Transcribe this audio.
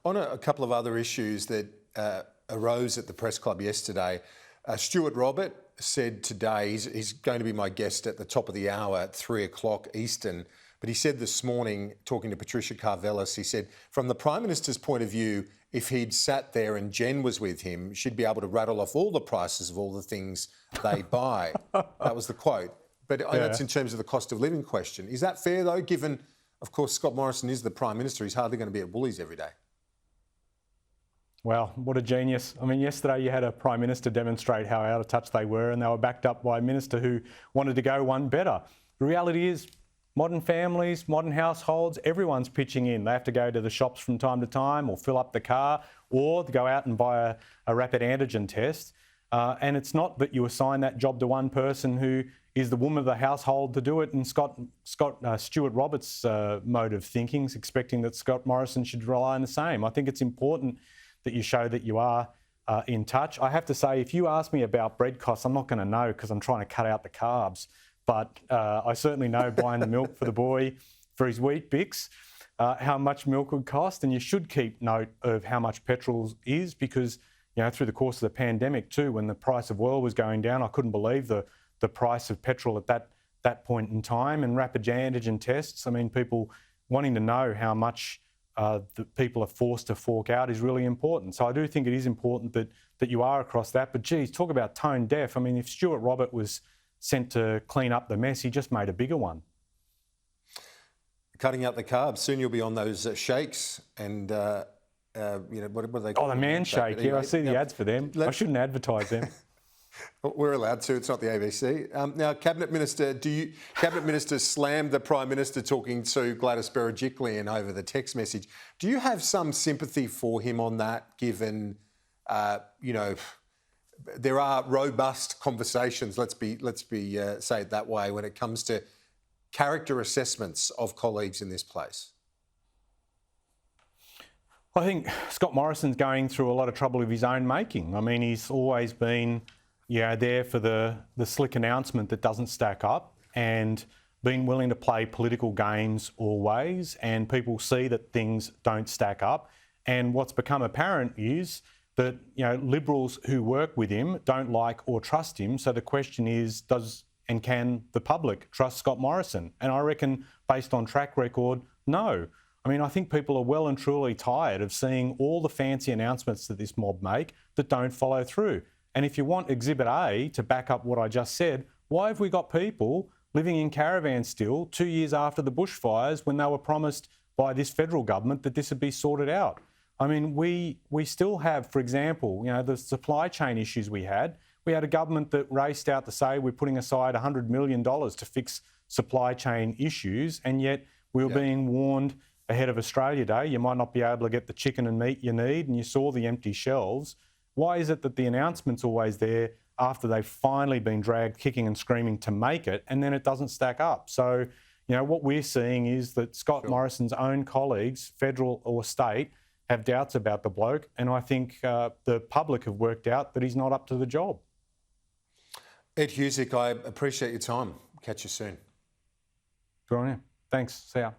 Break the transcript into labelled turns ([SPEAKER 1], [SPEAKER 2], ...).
[SPEAKER 1] On a couple of other issues that arose at the press club yesterday, Stuart Robert said today, he's going to be my guest at the top of the hour at 3 o'clock Eastern, but he said this morning, talking to Patricia Karvelas, he said, from the Prime Minister's point of view, if he'd sat there and Jen was with him, she'd be able to rattle off all the prices of all the things they buy. That was the quote. But that's in terms of the cost of living question. Is that fair, though, given, of course, Scott Morrison is the Prime Minister? He's hardly going to be at Woolies every day.
[SPEAKER 2] Well, what a genius. I mean, yesterday you had a Prime Minister demonstrate how out of touch they were, and they were backed up by a Minister who wanted to go one better. The reality is, modern families, modern households, everyone's pitching in. They have to go to the shops from time to time or fill up the car or go out and buy a rapid antigen test. And it's not that you assign that job to one person who is the woman of the household to do it. And Stuart Roberts' mode of thinking is expecting that Scott Morrison should rely on the same. I think it's important that you show that you are in touch. I have to say, if you ask me about bread costs, I'm not going to know because I'm trying to cut out the carbs. But I certainly know buying the milk for the boy for his wheat bix, how much milk would cost. And you should keep note of how much petrol is because, you know, through the course of the pandemic too, when the price of oil was going down, I couldn't believe the price of petrol at that point in time. And rapid antigen tests, I mean, people wanting to know how much that people are forced to fork out is really important. So I do think it is important that you are across that. But geez, talk about tone deaf. I mean, if Stuart Robert was sent to clean up the mess, he just made a bigger one.
[SPEAKER 1] Cutting out the carbs. Soon you'll be on those shakes and, you know, what are they called?
[SPEAKER 2] Oh, the man shake. Yeah, I see the ads for them. I shouldn't advertise them.
[SPEAKER 1] We're allowed to. It's not the ABC. Now, Cabinet Minister slammed the Prime Minister talking to Gladys Berejiklian over the text message. Do you have some sympathy for him on that, given, you know, there are robust conversations, let's say it that way, when it comes to character assessments of colleagues in this place?
[SPEAKER 2] I think Scott Morrison's going through a lot of trouble of his own making. I mean, he's always been there for the slick announcement that doesn't stack up and been willing to play political games always, and people see that things don't stack up. And what's become apparent is that, you know, Liberals who work with him don't like or trust him. So the question is, can the public trust Scott Morrison? And I reckon, based on track record, no. I mean, I think people are well and truly tired of seeing all the fancy announcements that this mob make that don't follow through. And if you want Exhibit A to back up what I just said, why have we got people living in caravans still 2 years after the bushfires when they were promised by this federal government that this would be sorted out? I mean, we still have, for example, you know, the supply chain issues we had. We had a government that raced out to say we're putting aside $100 million to fix supply chain issues, and yet we were being warned ahead of Australia Day, you might not be able to get the chicken and meat you need, and you saw the empty shelves. Why is it that the announcement's always there after they've finally been dragged kicking and screaming to make it, and then it doesn't stack up? So, you know, what we're seeing is that Scott Morrison's own colleagues, federal or state, have doubts about the bloke, and I think the public have worked out that he's not up to the job.
[SPEAKER 1] Ed Husic, I appreciate your time. Catch you soon.
[SPEAKER 2] Good on you. Thanks. See ya.